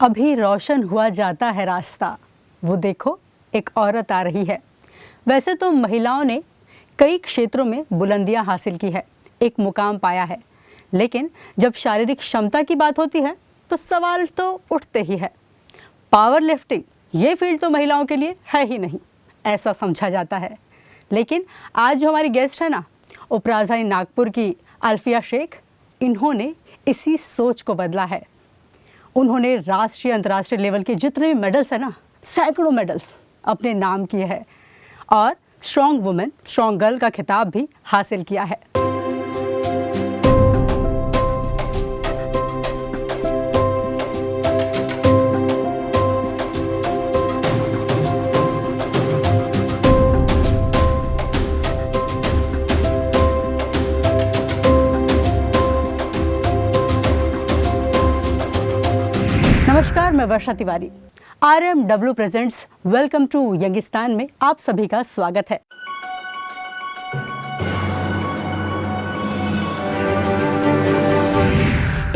अभी रोशन हुआ जाता है रास्ता, वो देखो एक औरत आ रही है। वैसे तो महिलाओं ने कई क्षेत्रों में बुलंदियां हासिल की है, एक मुकाम पाया है, लेकिन जब शारीरिक क्षमता की बात होती है तो सवाल तो उठते ही है। पावर लिफ्टिंग ये फील्ड तो महिलाओं के लिए है ही नहीं, ऐसा समझा जाता है। लेकिन आज जो हमारी गेस्ट है ना, उपराजधानी नागपुर की अल्फिया शेख, इन्होंने इसी सोच को बदला है। उन्होंने राष्ट्रीय अंतर्राष्ट्रीय लेवल के जितने भी मेडल्स हैं ना, सैकड़ों मेडल्स अपने नाम किए हैं और स्ट्रॉन्ग वुमेन, स्ट्रॉन्ग गर्ल का खिताब भी हासिल किया है। नमस्कार, मैं Varsha Tiwari. RMW presents welcome to Youngistan में आप सभी का स्वागत है।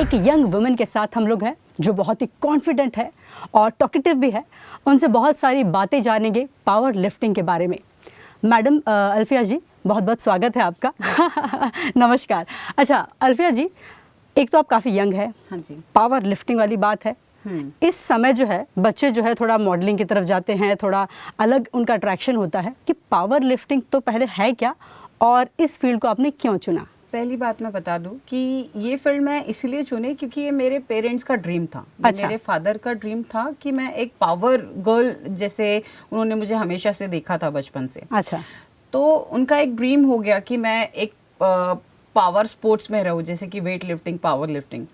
एक यंग वुमेन के साथ हम लोग हैं जो बहुत ही कॉन्फिडेंट है और टॉकेटिव भी है। उनसे बहुत सारी बातें जानेंगे पावर लिफ्टिंग के बारे में। मैडम अल्फिया जी, बहुत बहुत स्वागत है आपका। नमस्कार। अच्छा अल्फिया जी, एक तो आप काफ़ी यंग है। हाँ जी। पावर लिफ्टिंग वाली बात है, इस समय जो है बच्चे जो है थोड़ा मॉडलिंग की तरफ जाते हैं, थोड़ा अलग उनका अट्रैक्शन होता है कि पावर लिफ्टिंग तो पहले है क्या और इस फील्ड को आपने क्यों चुना? पहली बात मैं बता दूं कि ये फील्ड मैं इसलिए चुने क्योंकि ये मेरे पेरेंट्स का ड्रीम था। अच्छा। मेरे फादर का ड्रीम था कि मैं एक पावर गर्ल जैसे उन्होंने मुझे हमेशा से देखा था बचपन से। अच्छा। तो उनका एक ड्रीम हो गया कि मैं एक पावर स्पोर्ट्स में रहूं, जैसे कि वेट लिफ्टिंग, पावर लिफ्टिंग।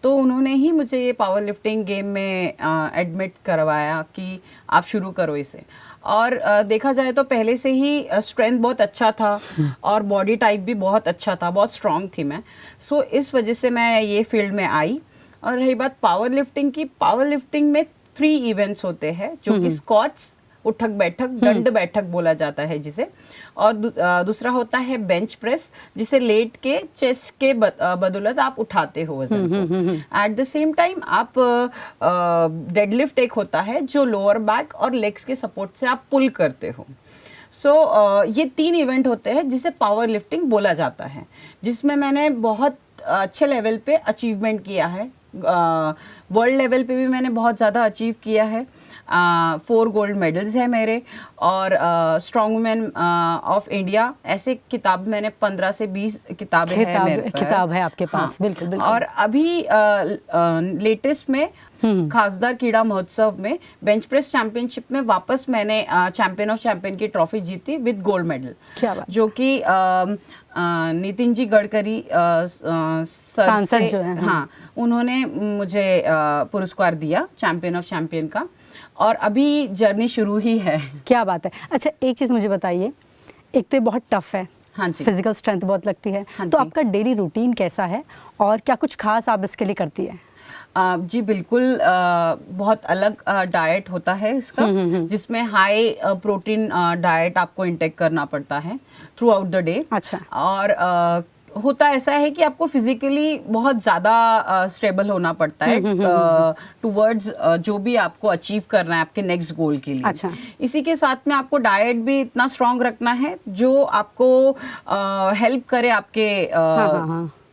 तो उन्होंने ही मुझे ये पावर लिफ्टिंग गेम में एडमिट करवाया कि आप शुरू करो इसे। और देखा जाए तो पहले से ही स्ट्रेंथ बहुत अच्छा था और बॉडी टाइप भी बहुत अच्छा था, बहुत स्ट्रांग थी मैं। सो इस वजह से मैं ये फील्ड में आई। और रही बात पावर लिफ्टिंग की, पावर लिफ्टिंग में 3 इवेंट्स होते हैं जो कि स्क्वाट्स, उठक बैठक, दंड बैठक बोला जाता है जिसे, और दूसरा होता है बेंच प्रेस, जिसे लेट के चेस्ट के बदौलत आप उठाते हो वजन को। एट द सेम टाइम आप डेडलिफ्ट एक होता है जो लोअर बैक और लेग्स के सपोर्ट से आप पुल करते हो। सो ये 3 इवेंट होते हैं जिसे पावर लिफ्टिंग बोला जाता है, जिसमें मैंने बहुत अच्छे लेवल पे अचीवमेंट किया है। वर्ल्ड लेवल पे भी मैंने बहुत ज़्यादा अचीव किया है। 4 गोल्ड मेडल्स है मेरे, और स्ट्रॉन्ग वुमेन ऑफ इंडिया ऐसे किताब मैंने 15 से 20 किताबें हैं मेरे पास। किताब है आपके पास। हाँ। बिल्कुल बिल्कुल। और अभी लेटेस्ट में खासदार क्रीड़ा महोत्सव में बेंच प्रेस चैंपियनशिप में वापस मैंने चैंपियन ऑफ चैंपियन की ट्रॉफी जीती विद गोल्ड मेडल। क्या बात। जो कि नितिन जी गडकरी सांसद जो है, हाँ, उन्होंने मुझे पुरस्कार दिया चैंपियन ऑफ चैंपियन का। और अभी जर्नी शुरू ही है। क्या बात है। अच्छा एक चीज़ मुझे बताइए, एक तो ये बहुत टफ है। हाँ जी। फिजिकल स्ट्रेंथ बहुत लगती है। हाँ तो जी। आपका डेली रूटीन कैसा है और क्या कुछ खास आप इसके लिए करती है? जी बिल्कुल, बहुत अलग डाइट होता है इसका, जिसमें हाई प्रोटीन डाइट आपको इंटेक करना पड़ता है थ्रू आउट द डे। अच्छा। और होता ऐसा है कि आपको फिजिकली बहुत ज़्यादा स्टेबल होना पड़ता है टुवर्ड्स जो भी आपको अचीव करना है आपके नेक्स्ट गोल के लिए। अच्छा। इसी के साथ में आपको डाइट भी इतना स्ट्रांग रखना है जो आपको हेल्प करे आपके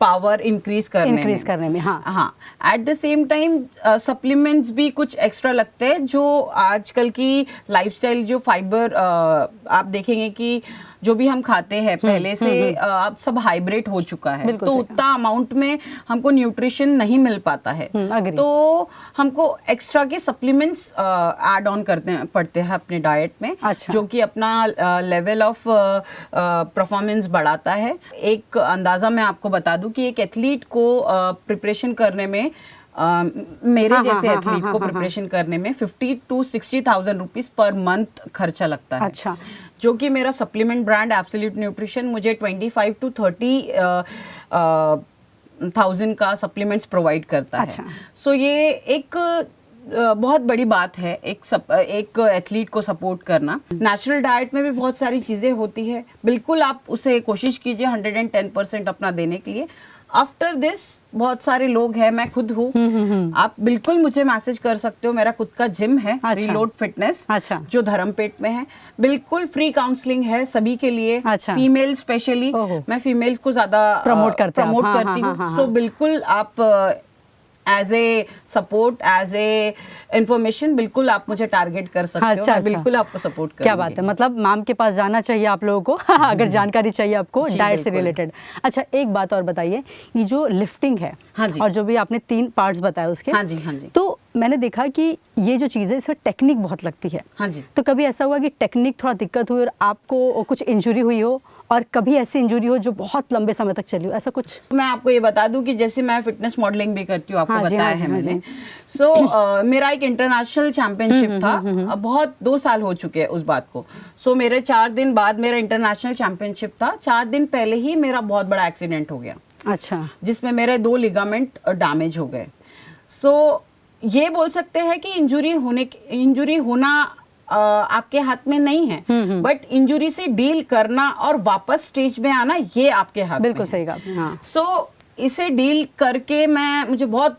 पावर इंक्रीज करने में। हाँ। At the same time supplements भी कुछ एक्स्ट्रा लगते हैं, जो आजकल की लाइफस्टाइल, जो फाइबर आप देखेंगे कि जो भी हम खाते हैं पहले से अब सब हाइब्रिड हो चुका है, तो उतना अमाउंट में हमको न्यूट्रिशन नहीं मिल पाता है। तो हमको एक्स्ट्रा के सप्लीमेंट्स ऐड ऑन करते पड़ते हैं अपने डाइट में। अच्छा। जो कि अपना लेवल ऑफ परफॉर्मेंस बढ़ाता है। एक अंदाजा मैं आपको बता दूं कि एक एथलीट को प्रिपरेशन करने में मेरे जैसे एथलीट को प्रिपरेशन करने में 50 to 60,000 रुपीज पर मंथ खर्चा लगता है। अच्छा। जो कि मेरा सप्लीमेंट ब्रांड एब्सोल्यूट न्यूट्रिशन मुझे 25 to 30,000 का सप्लीमेंट्स प्रोवाइड करता है। अच्छा। सो ये एक बहुत बड़ी बात है एक एथलीट को सपोर्ट करना। नेचुरल डाइट में भी बहुत सारी चीज़ें होती है, बिल्कुल आप उसे कोशिश कीजिए 110% अपना देने के लिए। आफ्टर दिस बहुत सारे लोग हैं, मैं खुद हूँ, आप बिल्कुल मुझे मैसेज कर सकते हो। मेरा खुद का जिम है, अच्छा। रीलोड फिटनेस, अच्छा। जो धर्मपेट में है। बिल्कुल फ्री काउंसलिंग है सभी के लिए, अच्छा। Female specially. ओहो। मैं फीमेल्स को ज्यादा प्रमोट करते हैं आप। प्रमोट हाँ, करती हाँ, हूँ। हाँ, सो हाँ। बिल्कुल आप as a support, as a information, बिल्कुल आप मुझे टारगेट कर सकते हो। अच्छा, मैं अच्छा। बिल्कुल आपको सपोर्ट करूंगी। क्या बात है, मतलब मैम के पास जाना चाहिए आप लोगों को अगर जानकारी चाहिए आपको जी, डाइट से बिल्कुल। रिलेटेड। अच्छा, एक बात और बताइए, ये जो लिफ्टिंग है हाँ जी। और जो भी आपने 3 पार्ट्स बताए उसके, हाँ जी, हाँ जी। तो मैंने देखा कि ये जो चीज़ है इसमें टेक्निक बहुत लगती है। हाँ जी। तो कभी ऐसा हुआ कि टेक्निक थोड़ा दिक्कत हुई और आपको कुछ इंजरी हुई हो, और कभी ऐसी इंजरी हो जो बहुत लंबे समय तक चली हो, ऐसा कुछ? मैं आपको ये बता दूं कि जैसे मैं फिटनेस मॉडलिंग भी करती हूँ, आपको हाँ जी, बताया हाँ जी, है हाँ मैंने। जी। सो मेरा एक इंटरनेशनल चैंपियनशिप था, बहुत 2 साल हो चुके हैं उस बात को। सो मेरे 4 दिन बाद मेरा इंटरनेशनल चैंपियनशिप था। 4 दिन पहले ही मेरा बहुत बड़ा एक्सीडेंट हो गया, अच्छा। जिसमें मेरे 2 लिगामेंट डैमेज हो गए। सो ये बोल सकते हैं कि इंजुरी होना आपके हाथ में नहीं है, बट इंजुरी से डील करना और वापस स्टेज में आना, ये आपके हाथ में बिल्कुल है। सही कहा आपने, हाँ। सो इसे डील करके मुझे बहुत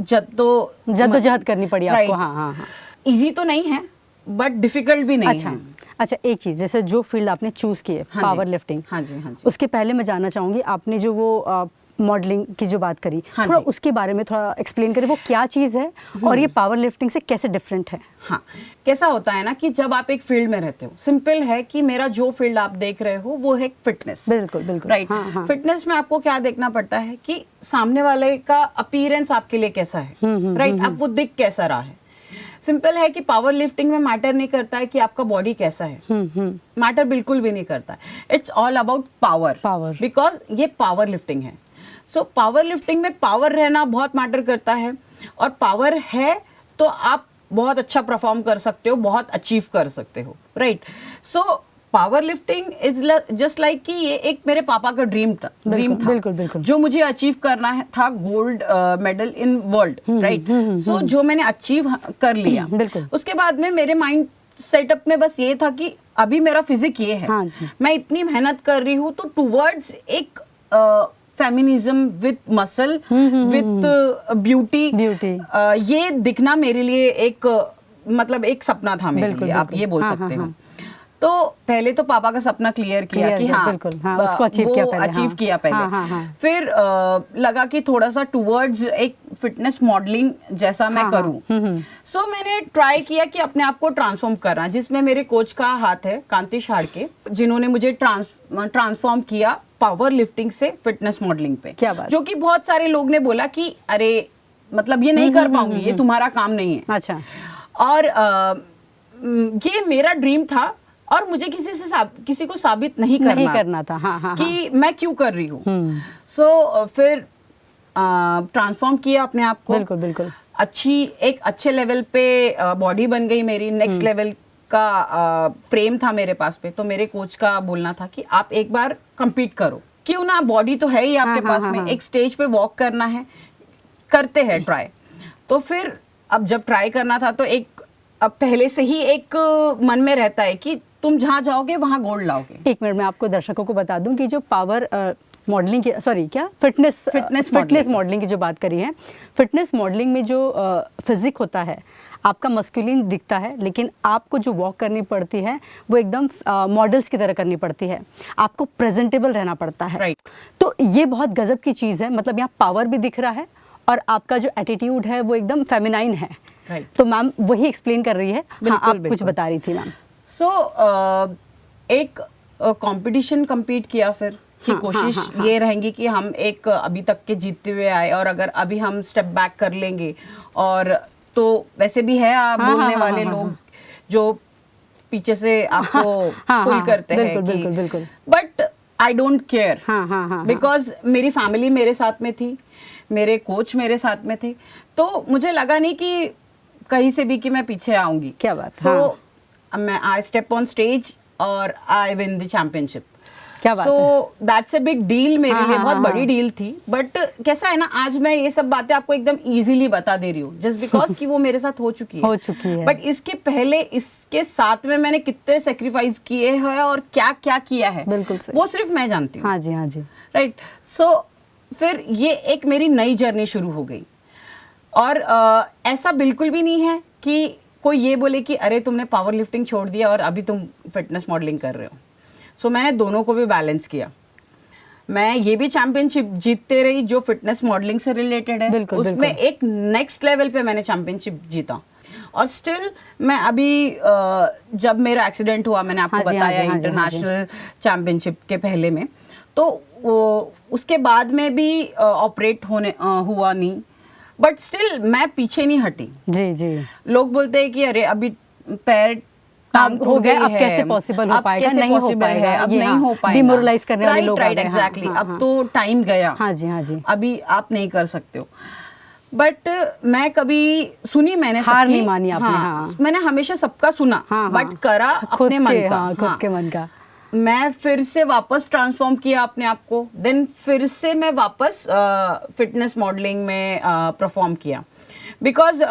जद्दोजहद करनी पड़ी आपको। Right. हाँ, हाँ, हाँ। इजी तो नहीं है, बट डिफिकल्ट भी नहीं अच्छा। है। अच्छा, एक चीज, जैसे जो फील्ड आपने चूज की है, हाँ जी। पावर लिफ्टिंग, हाँ जी, हाँ जी। उसके पहले मैं जानना चाहूंगी, आपने जो वो मॉडलिंग की जो बात करी, हाँ थोड़ा जी। उसके बारे में थोड़ा एक्सप्लेन करें, वो क्या चीज है और ये पावर लिफ्टिंग से कैसे डिफरेंट है? हाँ, कैसा होता है ना कि जब आप एक फील्ड में रहते हो, सिंपल है कि मेरा जो फील्ड आप देख रहे हो वो है फिटनेस। बिल्कुल, बिल्कुल। राइट। हाँ, हाँ। फिटनेस में आपको क्या देखना पड़ता है कि सामने वाले का अपीयरेंस आपके लिए कैसा है, राइट, आप वो दिख कैसा रहा है। सिंपल है कि पावर लिफ्टिंग में मैटर नहीं करता है कि आपका बॉडी कैसा है, मैटर बिल्कुल भी नहीं करता। It's all about power, because ये पावर लिफ्टिंग है। सो पावर लिफ्टिंग में पावर रहना बहुत मैटर करता है, और पावर है तो आप बहुत अच्छा परफॉर्म कर सकते हो, बहुत अचीव कर सकते हो, right. So power lifting is just like कि ये एक मेरे पापा का ड्रीम था, बिल्कुल, बिल्कुल। जो मुझे अचीव करना था, gold medal in world, right. So जो मैंने अचीव कर लिया, बिल्कुल। उसके बाद में मेरे माइंड सेटअप में बस ये था कि अभी मेरा फिजिक ये है, हाँ जी। मैं इतनी मेहनत कर रही हूँ, तो टुवर्ड्स एक feminism with muscle with beauty, ये दिखना मेरे लिए एक मतलब एक सपना था मेरे लिए, आप ये बोल सकते हो। तो पहले तो पापा का सपना क्लियर किया कि हाँ, उसको अचीव वो किया पहले, अचीव किया पहले। हाँ। फिर लगा कि थोड़ा सा टुवर्ड्स एक फिटनेस मॉडलिंग जैसा मैं करूं। सो मैंने ट्राई किया कि अपने आप को ट्रांसफॉर्म करना, जिसमें मेरे कोच का हाथ है, कांति शाड़के, जिन्होंने मुझे ट्रांसफॉर्म किया पावर लिफ्टिंग से फिटनेस मॉडलिंग पे। क्या बात। जो कि बहुत सारे लोग ने बोला कि अरे मतलब ये नहीं कर पाऊंगी, ये तुम्हारा काम नहीं है। अच्छा। और ये मेरा ड्रीम था, और मुझे किसी को साबित नहीं करना था, हाँ, कि मैं क्यों कर रही हूँ। सो फिर ट्रांसफॉर्म किया अपने आप को, बिल्कुल। एक अच्छे लेवल पे बॉडी बन गई मेरी, नेक्स्ट लेवल का फ्रेम था मेरे पास पे। तो मेरे कोच का बोलना था कि आप एक बार compete करो, क्यों ना, बॉडी तो है ही आपके पास में, एक स्टेज पे वॉक करना है, करते हैं ट्राई। तो फिर अब जब ट्राई करना था, तो अब पहले से ही एक मन में रहता है कि तुम जहाँ जाओगे वहाँ गोल्ड लाओगे। एक मिनट में आपको दर्शकों को बता दूं कि जो पावर मॉडलिंग की, सॉरी क्या, फिटनेस मॉडलिंग की जो बात करी है, फिटनेस मॉडलिंग में जो फिजिक होता है आपका मस्कुलिन दिखता है, लेकिन आपको जो वॉक करनी पड़ती है वो एकदम मॉडल्स की तरह करनी पड़ती है, आपको प्रेजेंटेबल रहना पड़ता है। राइट। तो ये बहुत गजब की चीज़ है, मतलब यहाँ पावर भी दिख रहा है और आपका जो एटीट्यूड है वो एकदम फेमिनाइन है। राइट। तो मैम वही एक्सप्लेन कर रही है। हाँ, आप कुछ बता रही थी मैम। सो एक कंपटीशन compete किया, फिर कि कोशिश ये रहेंगी कि हम एक अभी तक के जीतते हुए आए, और अगर अभी हम स्टेप बैक कर लेंगे, और तो वैसे भी है आप बोलने वाले लोग जो पीछे से आपको पुल करते हैं, बिल्कुल। But I don't care, because मेरी फैमिली मेरे साथ में थी, मेरे कोच मेरे साथ में थे, तो मुझे लगा नहीं कि कहीं से भी कि मैं पीछे आऊंगी। क्या बात। सो मैं आई स्टेप ऑन स्टेज और आई विन द चैंपियनशिप। क्या बात है। So that's a big deal मेरे लिए, बहुत बड़ी डील थी। बट कैसा है ना, आज मैं ये सब बातें आपको एकदम इजीली बता दे रही हूँ, जस्ट बिकॉज कि वो मेरे साथ हो चुकी है। बट इसके पहले, इसके साथ में मैंने कितने सेक्रीफाइस किए हैं और क्या क्या किया है, बिल्कुल सही, वो सिर्फ मैं जानती हूँ। हाँ जी। राइट। सो फिर ये एक मेरी नई जर्नी शुरू हो गई। और ऐसा बिल्कुल भी नहीं है कि कोई ये बोले कि अरे तुमने पावर लिफ्टिंग छोड़ दिया और अभी तुम फिटनेस मॉडलिंग कर रहे हो। सो मैंने दोनों को भी बैलेंस किया। मैं ये भी चैंपियनशिप जीतते रही जो फिटनेस मॉडलिंग से रिलेटेड है, बिल्कुल, उसमें बिल्कुल। एक नेक्स्ट लेवल पे मैंने चैंपियनशिप जीता। और स्टिल मैं अभी जब मेरा एक्सीडेंट हुआ, मैंने आपको हाँ जी, हाँ बताया जी, हाँ जी, हाँ जी। इंटरनेशनल चैंपियनशिप के पहले में, तो उसके बाद में भी ऑपरेट होने हुआ नहीं, बट स्टिल मैं पीछे नहीं हटी। जी जी। लोग बोलते हैं कि अरे अभी पैर टांग हो टूट गया, गई अब है, कैसे possible हो अब पाएगा, कैसे नहीं हो possible पाएगा, है, अब ये नहीं हाँ, हो पाएगा, demoralize करने वाले लोग आ राइट गए, हाँ, एग्जैक्टली। हाँ, अब हाँ। तो टाइम गया, हाँ जी, हाँ जी। अभी आप नहीं कर सकते हो। बट मैं कभी सुनी, मैंने हार सबकी, नहीं मानी आपने, हाँ। मैंने हमेशा सबका सुना, हाँ, हाँ। बट करा खुद अपने मन के, का, हाँ, खुद के मन का। मैं फिर से वापस ट्रांसफॉर्म किया अपने आप को, देन फिर से मैं वापस फिटनेस मॉडलिंग में परफॉर्म किया। बिकॉज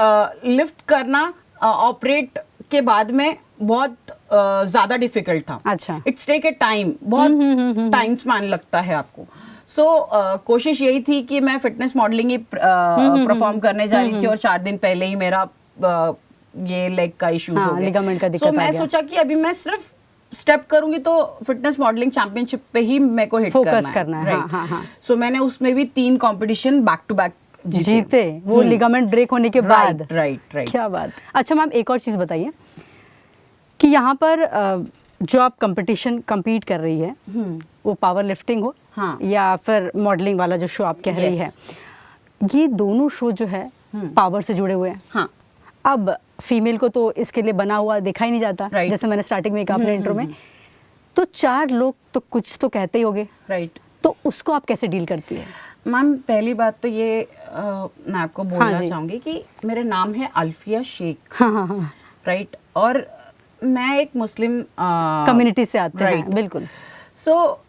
लिफ्ट करना ऑपरेट के बाद में बहुत ज्यादा डिफिकल्ट था। अच्छा। इट्स टेक ए टाइम, बहुत टाइम स्पैन लगता है आपको। सो कोशिश यही थी कि मैं फिटनेस मॉडलिंग ही परफॉर्म करने जा रही थी, और 4 दिन पहले ही मेरा ये लेग का इश्यूज हाँ, हो गया, लिगामेंट का दिक्कत सो आ मैं गया। सोचा कि अभी मैं सिर्फ स्टेप करूंगी तो फिटनेस मॉडलिंग चैंपियनशिप पे ही मेरे को हिट Focus करना है, right? हाँ, हाँ, हाँ। सो मैंने उसमें भी 3 कंपटीशन बैक टू बैक जीते वो लिगामेंट ब्रेक होने के बाद। राइट। क्या बात। अच्छा मैम, एक और चीज़ बताइए कि यहाँ पर जो आप कंपटीशन compete कर रही है, वो पावर लिफ्टिंग हो हाँ। या फिर मॉडलिंग वाला जो शो आप कह रही है, Yes. ये दोनों शो जो है पावर से जुड़े हुए हैं। हाँ, अब फीमेल को तो इसके लिए बना हुआ देखा ही नहीं जाता, Right. जैसे मैंने स्टार्टिंग में कहा अपने इंट्रो में, तो 4 लोग तो कुछ तो कहते ही होंगे, राइट। तो उसको आप कैसे डील करती है? मैम पहली बात तो ये मैं आपको बोलना जी। चाहूंगी कि मेरा नाम है अल्फिया शेख, हाँ हाँ हाँ, राइट। और मैं एक मुस्लिम कम्युनिटी से आते Right. हैं, बिल्कुल। सो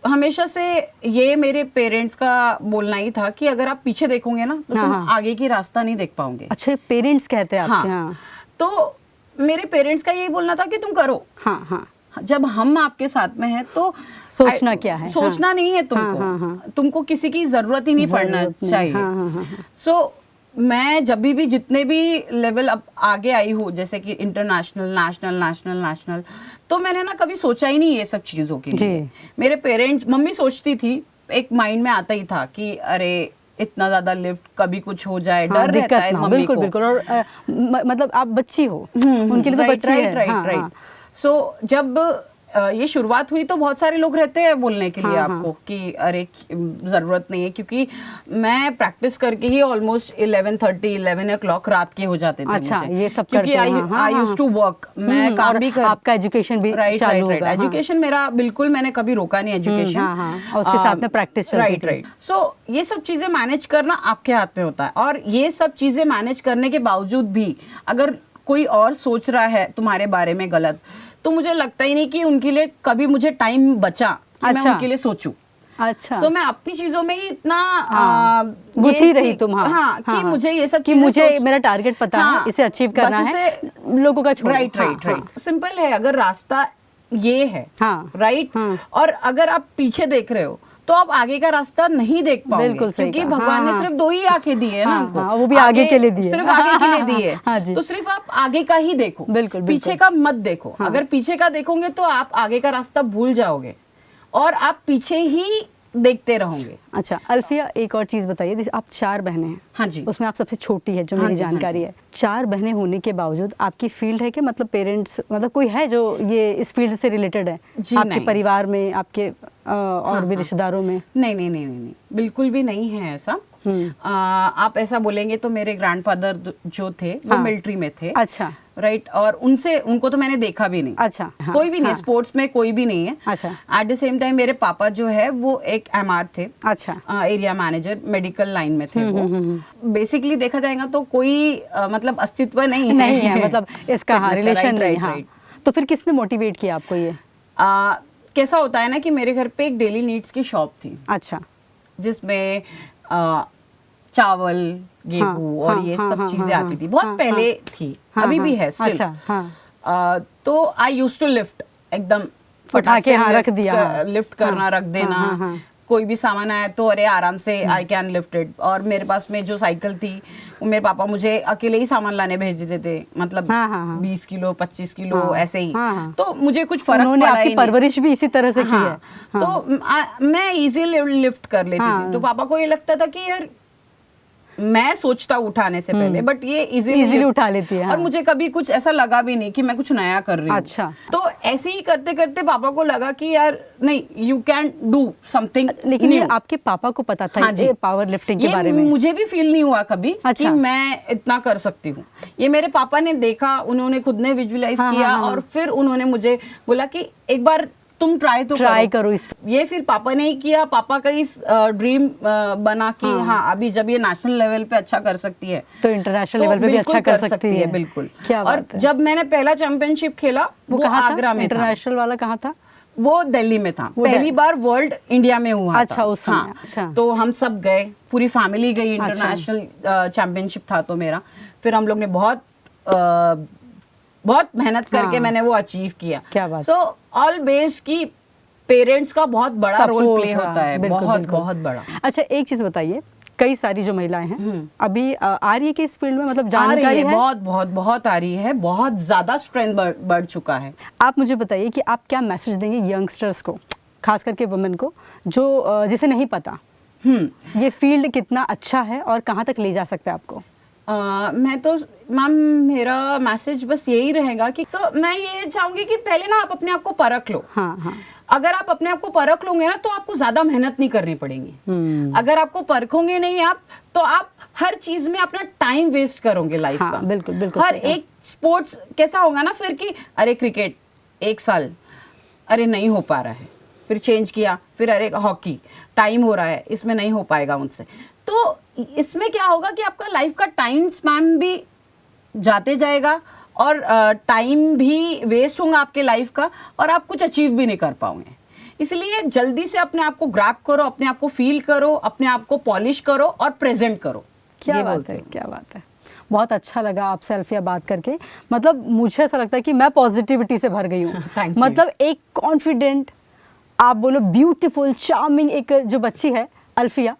हमेशा से ये मेरे पेरेंट्स का बोलना ही था कि अगर आप पीछे देखोगे ना तो हाँ, तुम हाँ। आगे की रास्ता नहीं देख पाओगे। अच्छा, पेरेंट्स कहते हैं आपके? हाँ, हाँ तो मेरे पेरेंट्स का यही बोलना था कि तुम करो। हाँ हाँ। जब हम आपके साथ में हैं तो सोचना क्या है? सोचना हाँ। नहीं है तुमको, हाँ, हाँ। तुमको किसी की जरूरत ही नहीं पड़ना जरूरत नहीं। चाहिए। हाँ, हाँ, हाँ। सो मैं जब भी जितने भी लेवल अब आगे आई हूँ, जैसे कि इंटरनेशनल, नेशनल, तो मैंने ना कभी सोचा ही नहीं ये सब चीजों के लिए। जी। मेरे पेरेंट्स, मम्मी सोचती थी, एक माइंड में आता ही था कि अरे इतना ज्यादा लिफ्ट, कभी कुछ हो जाए, हाँ, डर रहता दिक्कत है ना हो, मम्मी बिल्कुल को। बिल्कुल। और मतलब आप बच्ची हो, उनके लिए तो बच्ची है। हाँ, राइट। हाँ। सो जब ये शुरुआत हुई तो बहुत सारे लोग रहते हैं बोलने के लिए हाँ, आपको कि अरे जरूरत नहीं है, क्योंकि मैं प्रैक्टिस करके ही ऑलमोस्ट 11 o'clock रात के हो जाते थे अच्छा, मुझे। ये सब क्योंकि करते हो, हाँ, आई हाँ, यूज्ड टू वर्क, मैं काम और भी कर, आपका एजुकेशन भी चालू होगा, हाँ। एजुकेशन मेरा बिल्कुल, मैंने कभी रोका नहीं एजुकेशन। हाँ, हाँ, और उसके साथ में practice चलती थी। राइट। सो ये सब चीजें मैनेज करना आपके हाथ में होता है, और ये सब चीजें मैनेज करने के बावजूद भी अगर कोई और सोच रहा है तुम्हारे बारे में गलत, तो मुझे लगता ही नहीं कि उनके लिए कभी मुझे टाइम बचा कि मैं अच्छा। उनके लिए सोचूं। अच्छा। सो मैं अपनी चीजों में ही इतना गुथी रही तुम। हाँ, हाँ, कि मुझे ये सब कि चीजें मुझे मेरा टारगेट पता हाँ, है, इसे अचीव करना बस है, उसे- लोगों का छोड़ो। राइट हाँ, राइट हाँ। राइट। सिंपल है, अगर रास्ता ये है, हाँ, राइट, हाँ। और अगर आप पीछे देख रहे हो तो आप आगे का रास्ता नहीं देख पाओगे। बिल्कुल सही क्योंकि कहा। भगवान ने हाँ, सिर्फ 2 ही आंखें दी है ना हाँ, हमको, हाँ, वो भी आगे के लिए दी है। सिर्फ आगे के लिए दी है। हाँ जी। तो सिर्फ आप आगे का ही देखो, बिल्कुल, पीछे बिल्कुल। का मत देखो। हाँ। अगर पीछे का देखोगे तो आप आगे का रास्ता भूल जाओगे और आप पीछे ही देखते रहोगे। अच्छा अल्फिया, एक और चीज बताइए, जैसे आप 4 बहनें हैं, हाँ जी। उसमें आप सबसे छोटी है जो हाँ मेरी जी, हाँ जानकारी जी। है। 4 बहनें होने के बावजूद आपकी फील्ड है कि मतलब पेरेंट्स, मतलब कोई है जो ये इस फील्ड से रिलेटेड है जी, आपके नहीं। परिवार में, आपके और भी हाँ। रिश्तेदारों में? नहीं, बिल्कुल भी नहीं है ऐसा। आप ऐसा बोलेंगे तो मेरे ग्रैंडफादर जो थे वो हाँ। मिलिट्री में थे, अच्छा राइट, और उनको तो मैंने देखा भी नहीं। अच्छा, हाँ, कोई भी नहीं, हाँ। स्पोर्ट्स में कोई भी नहीं है। अच्छा एट द सेम टाइम मेरे पापा जो है वो एक MR थे, अच्छा। एरिया मैनेजर, मेडिकल लाइन में थे वो। बेसिकली देखा जाएगा तो कोई मतलब अस्तित्व नहीं है मतलब इसका हाँ, fitness का, रिलेशन right, नहीं। right, हाँ। right। तो फिर किसने मोटिवेट किया आपको ये? कैसा होता है ना कि मेरे घर पे एक डेली नीड्स की शॉप थी, अच्छा जिसमें चावल, गेहूं और हाँ, ये हाँ, सब हाँ, चीजें हाँ, आती थी, बहुत हाँ, पहले थी, हाँ, अभी भी हाँ, है स्टिल। अच्छा, हाँ। तो आई यूज्ड टू लिफ्ट, एकदम उठा के हाँ, रख दिया, हाँ। लिफ्ट करना, हाँ, रख देना, हाँ, हाँ, हाँ। कोई भी सामान आया तो अरे आराम से आई कैन लिफ्ट इट। और मेरे पास में जो साइकिल थी वो मेरे पापा मुझे अकेले ही सामान लाने भेज देते थे, मतलब हाँ, हाँ, हाँ। 20 किलो 25 किलो हाँ, ऐसे ही। हाँ, हाँ। तो मुझे कुछ फर्क उन्होंने पड़ा आपकी ही नहीं। परवरिश भी इसी तरह से की है। हाँ, तो मैं इजीली लिफ्ट कर लेती हाँ। थी। तो पापा को ये लगता था कि यार मैं सोचता उठाने से पहले, बट ये इजीली उठा लेती है। हाँ। और मुझे कभी कुछ ऐसा लगा भी नहीं कि मैं कुछ नया कर रही हूँ। अच्छा। तो ऐसे ही करते करते पापा को लगा कि यार नहीं, यू कैन डू समथिंग। लेकिन ये आपके पापा को पता था हाँ जी। ये पावर लिफ्टिंग के ये बारे में? मुझे भी फील नहीं हुआ कभी अच्छा। कि मैं इतना कर सकती हूँ। ये मेरे पापा ने देखा, उन्होंने खुद ने विजुअलाइज हाँ, किया हाँ, हाँ। और फिर उन्होंने मुझे बोला कि एक बार तुम ट्राई करो इस। ये फिर पापा ने ही किया। पापा का इस ड्रीम बना कि हाँ अभी जब ये नेशनल लेवल पे अच्छा कर सकती है तो इंटरनेशनल लेवल पे भी अच्छा कर सकती है। बिल्कुल। क्या और बात है। जब मैंने पहला चैंपियनशिप खेला वो आगरा में था। इंटरनेशनल वाला कहाँ था? वो दिल्ली में था। पहली बार वर्ल्ड इंडिया में हुआ अच्छा, था। उस समय। हाँ, अच्छा। तो हम सब गए, पूरी फैमिली गई। अच्छा। इंटरनेशनल चैंपियनशिप था तो मेरा, फिर हम लोग ने बहुत मेहनत करके हाँ। मैंने वो अचीव किया। क्या बात। सो ऑल बेस्ड की पेरेंट्स का बहुत बड़ा रोल प्ले होता है। बिल्कुल, बहुत बिल्कुल। बहुत बड़ा। अच्छा, एक चीज बताइए, कई सारी जो महिलाएं हैं अभी आ रही है कि इस फील्ड में, मतलब आ रही जानकारी है, है? बहुत बहुत बहुत आ रही है। बहुत ज्यादा स्ट्रेंथ बढ़ चुका है। आप मुझे बताइए कि आप क्या मैसेज देंगे यंगस्टर्स को, खास करके वुमेन को, जो जिसे नहीं पता ये फील्ड कितना अच्छा है और कहाँ तक ले जा सकता है आपको? मैं तो मैम, मेरा मैसेज बस यही रहेगा कि मैं ये चाहूंगी कि पहले ना आप अपने आप को परख लो। हाँ, हाँ। अगर आप अपने आप को परख लोगे ना तो आपको ज्यादा मेहनत नहीं करनी पड़ेगी। अगर आपको परखोगे नहीं आप, तो आप हर चीज में अपना टाइम वेस्ट करोगे लाइफ हाँ, का। बिल्कुल, बिल्कुल हर सही। एक स्पोर्ट्स कैसा होगा ना फिर कि अरे क्रिकेट 1 साल, अरे नहीं हो पा रहा है, फिर चेंज किया, फिर अरे हॉकी टाइम हो रहा है, इसमें नहीं हो पाएगा मुझसे। तो इसमें क्या होगा कि आपका लाइफ का टाइम स्पैन भी जाते जाएगा और टाइम भी वेस्ट होगा आपके लाइफ का, और आप कुछ अचीव भी नहीं कर पाओगे। इसलिए जल्दी से अपने आप को ग्रैब करो, अपने आप को फील करो, अपने आप को पॉलिश करो और प्रेजेंट करो। क्या बात है, क्या बात है। बहुत अच्छा लगा आपसे अल्फिया बात करके। मतलब मुझे ऐसा लगता है कि मैं पॉजिटिविटी से भर गई हूँ। मतलब एक कॉन्फिडेंट, आप बोलो ब्यूटीफुल, चार्मिंग एक जो बच्ची है अल्फिया।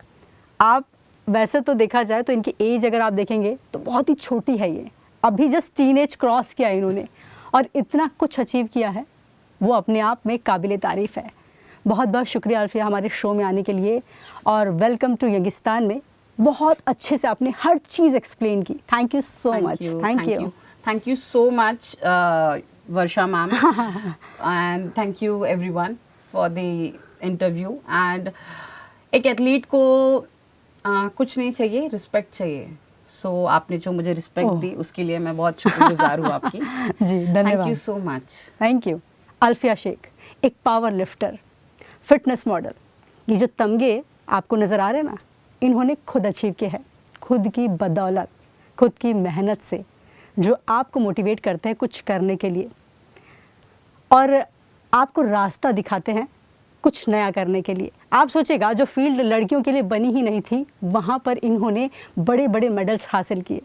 आप वैसे तो देखा जाए तो इनकी एज अगर आप देखेंगे तो बहुत ही छोटी है ये, अभी जस्ट टीनेज क्रॉस किया इन्होंने और इतना कुछ अचीव किया है, वो अपने आप में काबिले तारीफ है। बहुत बहुत शुक्रिया अल्फिया हमारे शो में आने के लिए, और वेलकम टू यंगिस्तान में। बहुत अच्छे से आपने हर चीज़ एक्सप्लेन की। Thank you so much. Thank you so much Varsha ma'am, and thank you everyone for the interview. And एक एथलीट को कुछ नहीं चाहिए, रिस्पेक्ट चाहिए। सो आपने जो मुझे रिस्पेक्ट दी उसके लिए मैं बहुत शुक्रगुजार हूँ आपकी। जी, धन्यवाद। Thank you so much. Thank you. Alfiya Shaikh, एक पावर लिफ्टर, फिटनेस मॉडल। ये जो तमगे आपको नज़र आ रहे हैं ना, इन्होंने खुद अचीव किए हैं, खुद की बदौलत, खुद की मेहनत से, जो आपको मोटिवेट करते हैं कुछ करने के लिए और आपको रास्ता दिखाते हैं कुछ नया करने के लिए। आप सोचेगा जो फील्ड लड़कियों के लिए बनी ही नहीं थी, वहाँ पर इन्होंने बड़े बड़े मेडल्स हासिल किए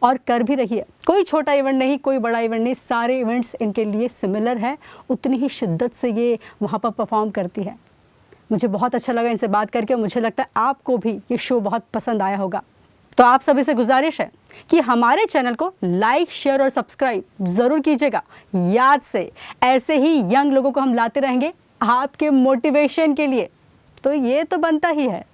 और कर भी रही है। कोई छोटा इवेंट नहीं, कोई बड़ा इवेंट नहीं, सारे इवेंट्स इनके लिए सिमिलर है, उतनी ही शिद्दत से ये वहाँ पर परफॉर्म करती है। मुझे बहुत अच्छा लगा इनसे बात करके। मुझे लगता है आपको भी ये शो बहुत पसंद आया होगा। तो आप सभी से गुजारिश है कि हमारे चैनल को लाइक, शेयर और सब्सक्राइब ज़रूर कीजिएगा। याद से ऐसे ही यंग लोगों को हम लाते रहेंगे आपके मोटिवेशन के लिए, तो ये तो बनता ही है।